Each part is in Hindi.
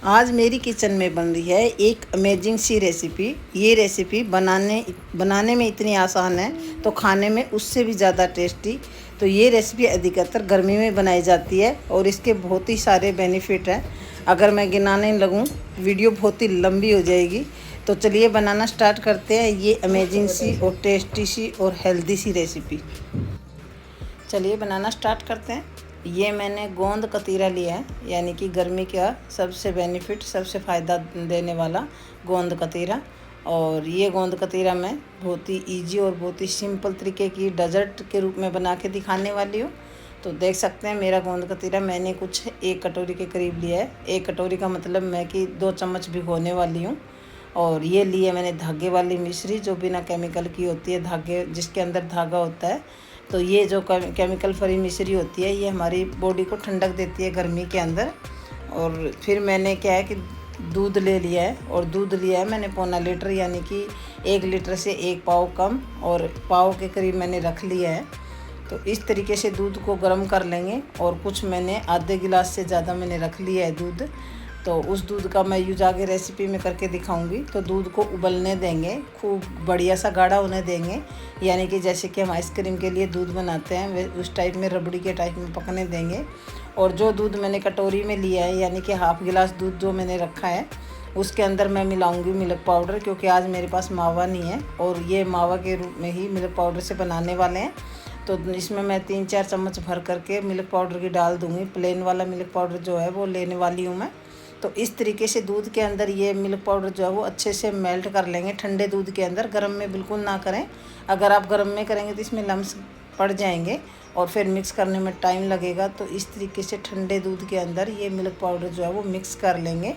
आज मेरी किचन में बन रही है एक अमेजिंग सी रेसिपी। ये रेसिपी बनाने में इतनी आसान है तो खाने में उससे भी ज़्यादा टेस्टी। तो ये रेसिपी अधिकतर गर्मी में बनाई जाती है और इसके बहुत ही सारे बेनिफिट हैं। अगर मैं गिनाने लगूं वीडियो बहुत ही लंबी हो जाएगी। तो चलिए बनाना स्टार्ट करते हैं ये अमेजिंग सी और टेस्टी सी और हेल्दी सी रेसिपी। चलिए बनाना स्टार्ट करते हैं। ये मैंने गोंद कतीरा लिया है, यानी कि गर्मी का सबसे बेनिफिट सबसे फ़ायदा देने वाला गोंद कतीरा। और ये गोंद कतीरा मैं बहुत ही इजी और बहुत ही सिंपल तरीके की डेजर्ट के रूप में बना के दिखाने वाली हूँ। तो देख सकते हैं मेरा गोंद कतीरा मैंने कुछ 1 कटोरी के करीब लिया है। 1 कटोरी का मतलब मैं कि 2 चम्मच भिगोने वाली हूँ। और ये लिए मैंने धागे वाली मिश्री जो बिना केमिकल की होती है, धागे जिसके अंदर धागा होता है। तो ये जो केमिकल फ्री मिश्री होती है ये हमारी बॉडी को ठंडक देती है गर्मी के अंदर। और फिर मैंने क्या है कि दूध ले लिया है, और दूध लिया है मैंने 1.25 लीटर, यानी कि 1 लीटर से 1 पाव कम और पाव के करीब मैंने रख लिया है। तो इस तरीके से दूध को गर्म कर लेंगे। और कुछ मैंने आधे गिलास से ज़्यादा मैंने रख लिया है दूध। तो उस दूध का मैं यूज आगे रेसिपी में करके दिखाऊंगी। तो दूध को उबलने देंगे, खूब बढ़िया सा गाढ़ा होने देंगे, यानी कि जैसे कि हम आइसक्रीम के लिए दूध बनाते हैं वे उस टाइप में, रबड़ी के टाइप में पकने देंगे। और जो दूध मैंने कटोरी में लिया है, यानी कि हाफ गिलास दूध जो मैंने रखा है, उसके अंदर मैं मिलाऊंगी मिल्क पाउडर, क्योंकि आज मेरे पास मावा नहीं है और ये मावा के रूप में ही मिल्क पाउडर से बनाने वाले हैं। तो इसमें मैं 3-4 चम्मच भर करके मिल्क पाउडर की डाल दूँगी। प्लेन वाला मिल्क पाउडर जो है वो लेने वाली हूँ मैं। तो इस तरीके से दूध के अंदर ये मिल्क पाउडर जो है वो अच्छे से मेल्ट कर लेंगे ठंडे दूध के अंदर। गर्म में बिल्कुल ना करें, अगर आप गर्म में करेंगे तो इसमें लम्स पड़ जाएंगे और फिर मिक्स करने में टाइम लगेगा। तो इस तरीके से ठंडे दूध के अंदर ये मिल्क पाउडर जो है वो मिक्स कर लेंगे।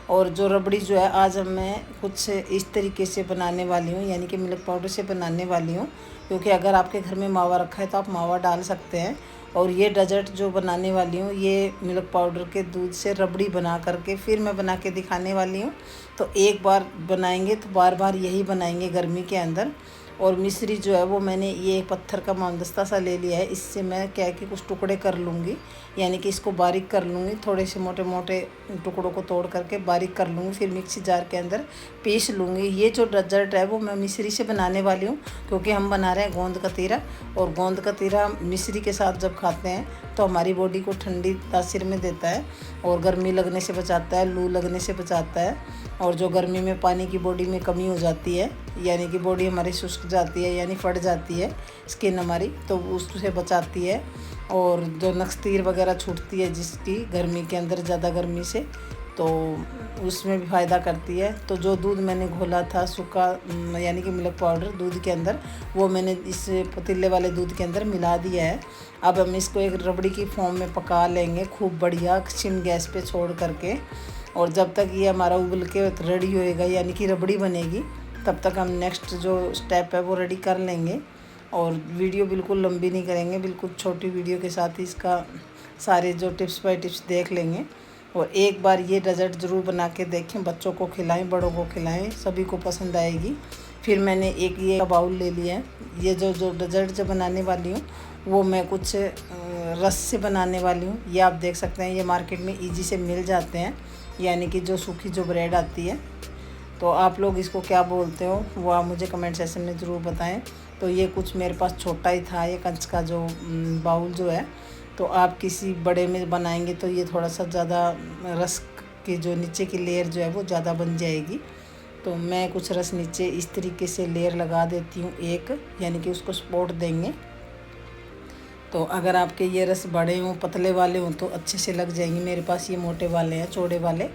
और जो रबड़ी जो है आज मैं कुछ इस तरीके से बनाने वाली हूँ, यानी कि मिल्क पाउडर से बनाने वाली हूँ, क्योंकि अगर आपके घर में मावा रखा है तो आप मावा डाल सकते हैं। और ये डेजर्ट जो बनाने वाली हूँ ये मिल्क पाउडर के दूध से रबड़ी बना करके फिर मैं बना के दिखाने वाली हूँ। तो एक बार बनाएंगे तो बार बार यही बनाएंगे गर्मी के अंदर। और मिश्री जो है वो मैंने ये पत्थर का मोमदस्ता सा ले लिया है, इससे मैं क्या है कि कुछ टुकड़े कर लूँगी, यानी कि इसको बारीक कर लूँगी। थोड़े से मोटे मोटे टुकड़ों को तोड़ करके बारीक कर लूँगी, फिर मिक्सी जार के अंदर पीस लूँगी। ये जो डेजर्ट है वो मैं मिश्री से बनाने वाली हूँ, क्योंकि हम बना रहे हैं गोंद कतीरा। और गोंद कतीरा मिश्री के साथ जब खाते हैं तो हमारी बॉडी को ठंडी तासीर में देता है और गर्मी लगने से बचाता है, लू लगने से बचाता है। और जो गर्मी में पानी की बॉडी में कमी हो जाती है, यानी कि बॉडी हमारी शुष्क जाती है, यानी फट जाती है स्किन हमारी, तो उससे बचाती है। और जो नक्सतीर वगैरह छूटती है जिसकी गर्मी के अंदर ज़्यादा गर्मी से, तो उसमें भी फ़ायदा करती है। तो जो दूध मैंने घोला था सूखा, यानी कि मिल्क पाउडर दूध के अंदर, वो मैंने इस पतीले वाले दूध के अंदर मिला दिया है। अब हम इसको एक रबड़ी की फॉर्म में पका लेंगे खूब बढ़िया सिम गैस पे छोड़ करके। और जब तक ये हमारा उबल के रेडी होएगा, यानी कि रबड़ी बनेगी, तब तक हम नेक्स्ट जो स्टेप है वो रेडी कर लेंगे। और वीडियो बिल्कुल लंबी नहीं करेंगे, बिल्कुल छोटी वीडियो के साथ ही इसका सारे जो टिप्स बाय टिप्स देख लेंगे। और एक बार ये डेजर्ट ज़रूर बना के देखें, बच्चों को खिलाएं, बड़ों को खिलाएं, सभी को पसंद आएगी। फिर मैंने एक ये बाउल ले लिया है। ये जो डेजर्ट जो बनाने वाली हूँ वो मैं कुछ रस से बनाने वाली हूँ। ये आप देख सकते हैं, ये मार्केट में ईजी से मिल जाते हैं, यानी कि जो सूखी जो ब्रेड आती है। तो आप लोग इसको क्या बोलते हो वो आप मुझे कमेंट सेक्शन में ज़रूर बताएं। तो ये कुछ मेरे पास छोटा ही था ये कंच का जो बाउल जो है। तो आप किसी बड़े में बनाएंगे तो ये थोड़ा सा ज़्यादा रस की जो नीचे की लेयर जो है वो ज़्यादा बन जाएगी। तो मैं कुछ रस नीचे इस तरीके से लेयर लगा देती हूँ एक, यानी कि उसको सपोर्ट देंगे। तो अगर आपके ये रस बड़े हों पतले वाले हों तो अच्छे से लग जाएंगे। मेरे पास ये मोटे वाले हैं, चौड़े वाले,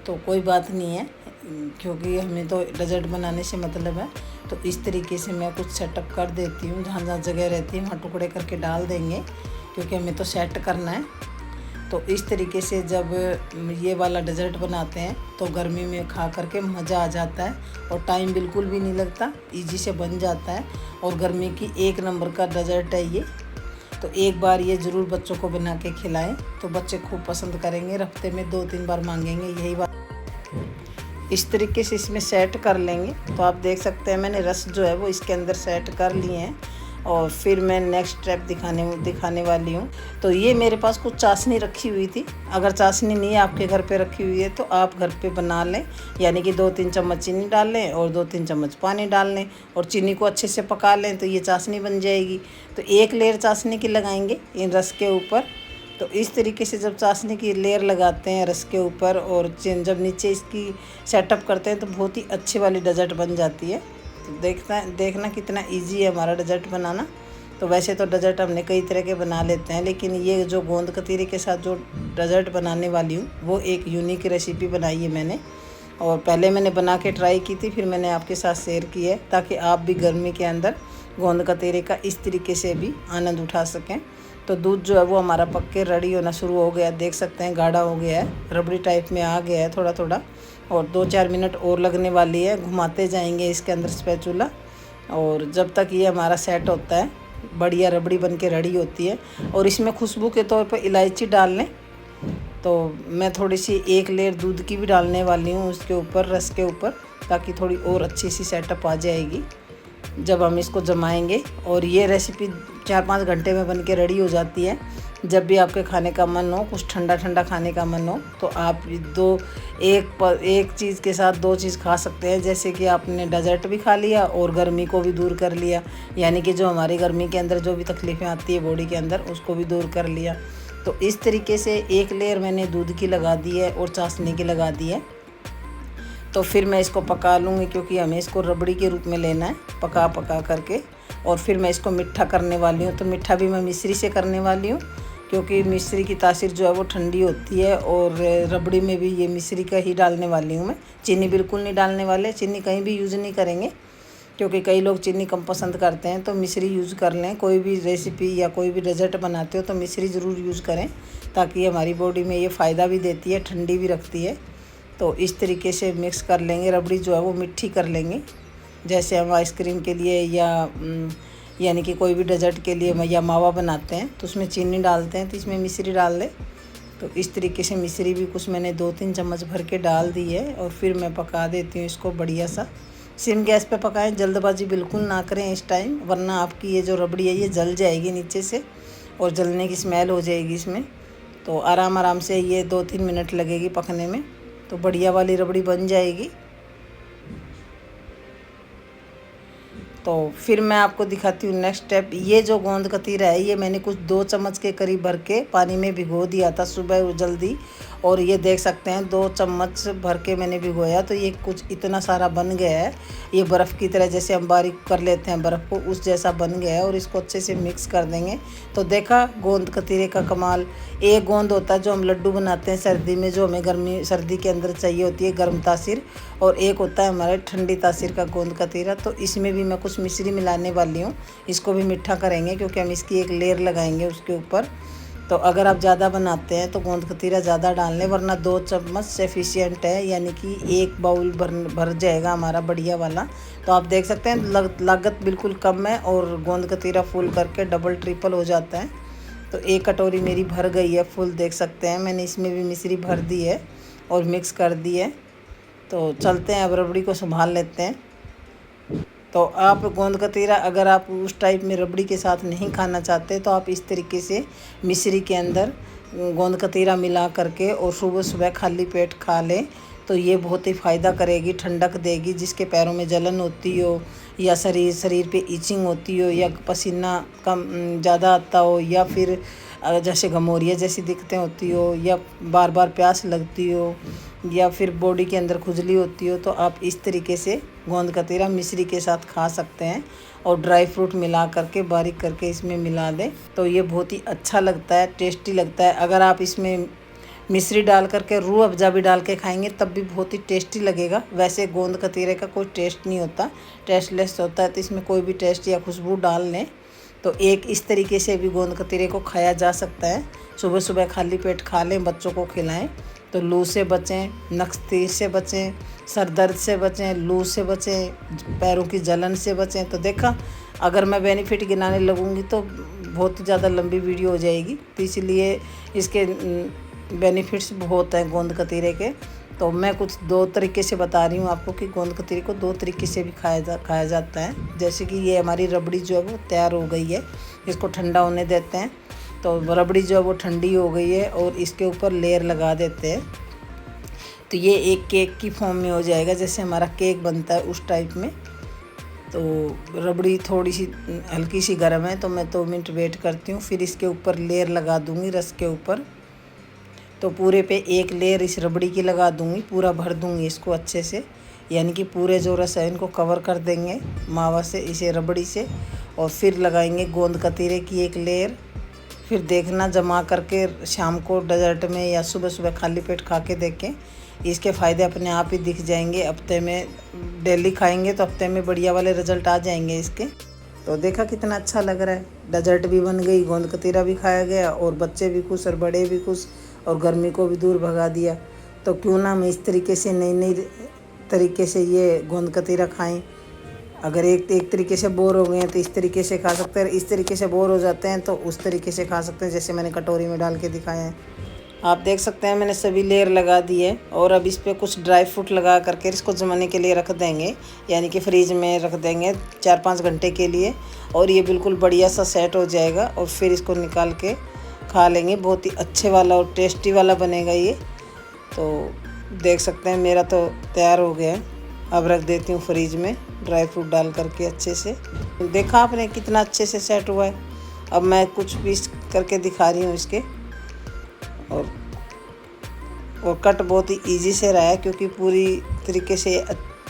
तो कोई बात नहीं है, क्योंकि हमें तो डेजर्ट बनाने से मतलब है। तो इस तरीके से मैं कुछ सेटअप कर देती हूँ, जहाँ जहाँ जगह रहती है वहाँ टुकड़े करके डाल देंगे, क्योंकि हमें तो सेट करना है। तो इस तरीके से जब ये वाला डेजर्ट बनाते हैं तो गर्मी में खा करके मज़ा आ जाता है और टाइम बिल्कुल भी नहीं लगता, ईजी से बन जाता है। और गर्मी की 1 नंबर का डेजर्ट है ये। तो एक बार ये ज़रूर बच्चों को बना के खिलाएं, तो बच्चे खूब पसंद करेंगे, हफ्ते में 2-3 बार मांगेंगे यही बात। इस तरीके से इसमें सेट कर लेंगे। तो आप देख सकते हैं मैंने रस जो है वो इसके अंदर सेट कर लिए हैं। और फिर मैं नेक्स्ट स्टेप दिखाने वाली हूँ। तो ये मेरे पास कुछ चाशनी रखी हुई थी। अगर चाशनी नहीं आपके घर पे रखी हुई है तो आप घर पे बना लें, यानी कि 2-3 चम्मच चीनी डाल लें और 2-3 चम्मच पानी डाल लें और चीनी को अच्छे से पका लें, तो ये चाशनी बन जाएगी। तो एक लेयर चाशनी की लगाएंगे इन रस के ऊपर। तो इस तरीके से जब चाशनी की लेयर लगाते हैं रस के ऊपर और जब नीचे इसकी सेटअप करते हैं तो बहुत ही अच्छी वाली डेजर्ट बन जाती है। तो देखना कितना इजी है हमारा डेजर्ट बनाना। तो वैसे तो डेजर्ट हमने कई तरह के बना लेते हैं, लेकिन ये जो गोंद कतीरे के साथ जो डेजर्ट बनाने वाली हूँ वो एक यूनिक रेसिपी बनाई है मैंने। और पहले मैंने बना के ट्राई की थी, फिर मैंने आपके साथ शेयर की है ताकि आप भी गर्मी के अंदर गोंद कतीरे का इस तरीके से भी आनंद उठा सकें। तो दूध जो है वो हमारा पक के रेडी होना शुरू हो गया, देख सकते हैं गाढ़ा हो गया है, रबड़ी टाइप में आ गया है थोड़ा थोड़ा। और 2-4 मिनट और लगने वाली है, घुमाते जाएंगे इसके अंदर स्पैचुला, और जब तक ये हमारा सेट होता है बढ़िया रबड़ी बन के रेडी होती है। और इसमें खुशबू के तौर पर इलायची डाल लें। तो मैं थोड़ी सी 1 लेयर दूध की भी डालने वाली हूँ उसके ऊपर, रस के ऊपर, ताकि थोड़ी और अच्छी सी सेटअप आ जाएगी जब हम इसको जमाएंगे। और ये रेसिपी 4-5 घंटे में बन के रेडी हो जाती है। जब भी आपके खाने का मन हो, कुछ ठंडा ठंडा खाने का मन हो, तो आप एक चीज़ के साथ 2 चीज़ खा सकते हैं। जैसे कि आपने डेजर्ट भी खा लिया और गर्मी को भी दूर कर लिया, यानी कि जो हमारी गर्मी के अंदर जो भी तकलीफ़ें आती है बॉडी के अंदर उसको भी दूर कर लिया। तो इस तरीके से 1 लेयर मैंने दूध की लगा दी है और चाशनी की लगा दी है। तो फिर मैं इसको पका लूँगी, क्योंकि हमें इसको रबड़ी के रूप में लेना है पका करके। और फिर मैं इसको मीठा करने वाली हूँ। तो मीठा भी मैं मिश्री से करने वाली हूँ, क्योंकि मिश्री की तासीर जो है वो ठंडी होती है। और रबड़ी में भी ये मिश्री का ही डालने वाली हूँ मैं, चीनी बिल्कुल नहीं डालने वाले, चीनी कहीं भी यूज़ नहीं करेंगे, क्योंकि कई लोग चीनी कम पसंद करते हैं। तो मिश्री यूज़ कर लें, कोई भी रेसिपी या कोई भी डेजर्ट बनाते हो तो मिश्री ज़रूर यूज़ करें, ताकि हमारी बॉडी में ये फ़ायदा भी देती है, ठंडी भी रखती है। तो इस तरीके से मिक्स कर लेंगे, रबड़ी जो है वो मिट्टी कर लेंगे, जैसे हम आइसक्रीम के लिए या यानी कि कोई भी डेजर्ट के लिए या मावा बनाते हैं तो उसमें चीनी डालते हैं, तो इसमें मिश्री डाल दें। तो इस तरीके से मिश्री भी कुछ मैंने 2-3 चम्मच भर के डाल दी है। और फिर मैं पका देती हूँ इसको बढ़िया सा। सिम गैस पे पकाएं, जल्दबाजी बिल्कुल ना करें इस टाइम, वरना आपकी ये जो रबड़ी है ये जल जाएगी नीचे से और जलने की स्मेल हो जाएगी इसमें। तो आराम से ये 2-3 मिनट लगेगी पकने में, तो बढ़िया वाली रबड़ी बन जाएगी। तो फिर मैं आपको दिखाती हूँ नेक्स्ट स्टेप। ये जो गोंद कतीरा है ये मैंने कुछ 2 चम्मच के करीब भर के पानी में भिगो दिया था सुबह जल्दी, और ये देख सकते हैं 2 चम्मच भर के मैंने भिगोया, तो ये कुछ इतना सारा बन गया है। ये बर्फ़ की तरह, जैसे हम बारीक कर लेते हैं बर्फ़ को, उस जैसा बन गया है। और इसको अच्छे से मिक्स कर देंगे। तो देखा गोंद कतीरे का कमाल। एक गोंद होता है जो हम लड्डू बनाते हैं सर्दी में, जो हमें सर्दी के अंदर चाहिए होती है गर्म तासीर, और एक होता है हमारे ठंडी तासीर का गोंद कतीरा। तो इसमें भी मैं कुछ मिश्री मिलाने वाली हूँ, इसको भी मीठा करेंगे, क्योंकि हम इसकी एक लेयर लगाएंगे उसके ऊपर। तो अगर आप ज़्यादा बनाते हैं तो गोंद कतीरा ज़्यादा डाल लें, वरना 2 चम्मच सफिशिएंट है, यानी कि 1 बाउल भर जाएगा हमारा बढ़िया वाला। तो आप देख सकते हैं लागत बिल्कुल कम है और गोंद कतीरा फुल करके डबल ट्रिपल हो जाता है। तो 1 कटोरी मेरी भर गई है फुल, देख सकते हैं मैंने इसमें भी मिश्री भर दी है और मिक्स कर दी है। तो चलते हैं अब रबड़ी को संभाल लेते हैं। तो आप गोंद कतीरा अगर आप उस टाइप में रबड़ी के साथ नहीं खाना चाहते तो आप इस तरीके से मिश्री के अंदर गोंद कतीरा मिला करके और सुबह सुबह खाली पेट खा लें, तो ये बहुत ही फ़ायदा करेगी, ठंडक देगी। जिसके पैरों में जलन होती हो या शरीर पे इचिंग होती हो या पसीना कम ज़्यादा आता हो या फिर जैसे गमोरिया जैसी दिक्कतें होती हो या बार बार प्यास लगती हो या फिर बॉडी के अंदर खुजली होती हो, तो आप इस तरीके से गोंद कतीरा मिश्री के साथ खा सकते हैं। और ड्राई फ्रूट मिला करके बारीक करके इसमें मिला दें, तो ये बहुत ही अच्छा लगता है, टेस्टी लगता है। अगर आप इसमें मिश्री डाल करके रूह अफ़ज़ा भी डाल के खाएंगे तब भी बहुत ही टेस्टी लगेगा। वैसे गोंद कतीरे का कोई टेस्ट नहीं होता, टेस्टलेस होता है, तो इसमें कोई भी टेस्ट या खुशबू डाल लें। तो एक इस तरीके से भी गोंद कतीरे को खाया जा सकता है। सुबह सुबह खाली पेट खा लें, बच्चों को खिलाएं, तो लू से बचें, नक्स तीर से बचें, सर दर्द से बचें, लू से बचें, पैरों की जलन से बचें। तो देखा, अगर मैं बेनिफिट गिनाने लगूंगी तो बहुत ज़्यादा लंबी वीडियो हो जाएगी, तो इसलिए इसके बेनिफिट्स बहुत हैं गोंद कतीरे के। तो मैं कुछ 2 तरीके से बता रही हूँ आपको कि गोंद कतरी को 2 तरीके से भी खाया जाता है। जैसे कि ये हमारी रबड़ी जो है वो तैयार हो गई है, इसको ठंडा होने देते हैं। तो रबड़ी जो है वो ठंडी हो गई है और इसके ऊपर लेयर लगा देते हैं। तो ये एक केक की फॉर्म में हो जाएगा, जैसे हमारा केक बनता है उस टाइप में। तो रबड़ी थोड़ी सी हल्की सी गर्म है, तो मैं 2 मिनट वेट करती हूँ। फिर इसके ऊपर लेयर लगा दूँगी रस के ऊपर। तो पूरे पे एक लेयर इस रबड़ी की लगा दूँगी, पूरा भर दूँगी इसको अच्छे से, यानी कि पूरे जो रस है इनको कवर कर देंगे मावा से, इसे रबड़ी से। और फिर लगाएंगे गोंद कतीरे की एक लेयर। फिर देखना जमा करके शाम को डेजर्ट में या सुबह सुबह खाली पेट खा के देखें, इसके फ़ायदे अपने आप ही दिख जाएंगे। हफ्ते में डेली खाएंगे तो हफ्ते में बढ़िया वाले रिजल्ट आ जाएंगे इसके। तो देखा कितना अच्छा लग रहा है, डेजर्ट भी बन गई, गोंद कतीरा भी खाया गया और बच्चे भी खुश और बड़े भी खुश और गर्मी को भी दूर भगा दिया। तो क्यों ना हम इस तरीके से नई तरीके से ये गोंद कतीरा खाएं। अगर एक तरीके से बोर हो गए हैं तो इस तरीके से खा सकते हैं, इस तरीके से बोर हो जाते हैं तो उस तरीके से खा सकते हैं, जैसे मैंने कटोरी में डाल के दिखाया है। आप देख सकते हैं मैंने सभी लेयर लगा दी है और अब इस पर कुछ ड्राई फ्रूट लगा करके इसको जमाने के लिए रख देंगे, यानी कि फ्रीज में रख देंगे 4-5 घंटे के लिए। और ये बिल्कुल बढ़िया सा सेट हो जाएगा और फिर इसको निकाल के खा लेंगे। बहुत ही अच्छे वाला और टेस्टी वाला बनेगा ये। तो देख सकते हैं मेरा तो तैयार हो गया है। अब रख देती हूँ फ्रीज में ड्राई फ्रूट डाल करके अच्छे से। तो देखा आपने कितना अच्छे से सेट हुआ है। अब मैं कुछ पीस करके दिखा रही हूँ इसके। और कट बहुत ही इजी से रहा है क्योंकि पूरी तरीके से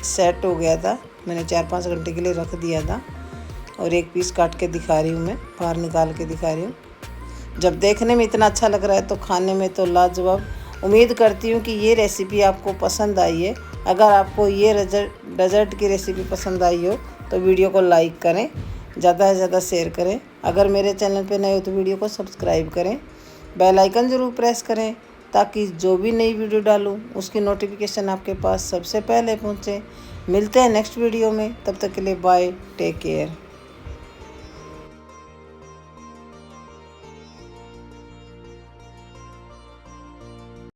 सेट हो गया था। मैंने 4-5 घंटे के लिए रख दिया था। और एक पीस काट के दिखा रही हूँ, मैं बाहर निकाल के दिखा रही हूँ। जब देखने में इतना अच्छा लग रहा है तो खाने में तो लाजवाब। उम्मीद करती हूँ कि ये रेसिपी आपको पसंद आई है। अगर आपको ये डेजर्ट की रेसिपी पसंद आई हो तो वीडियो को लाइक करें, ज़्यादा से ज़्यादा शेयर करें। अगर मेरे चैनल पे नए हो तो वीडियो को सब्सक्राइब करें, बेल आइकन ज़रूर प्रेस करें ताकि जो भी नई वीडियो डालूँ उसकी नोटिफिकेशन आपके पास सबसे पहले पहुँचे। मिलते हैं नेक्स्ट वीडियो में, तब तक के लिए बाय, टेक केयर।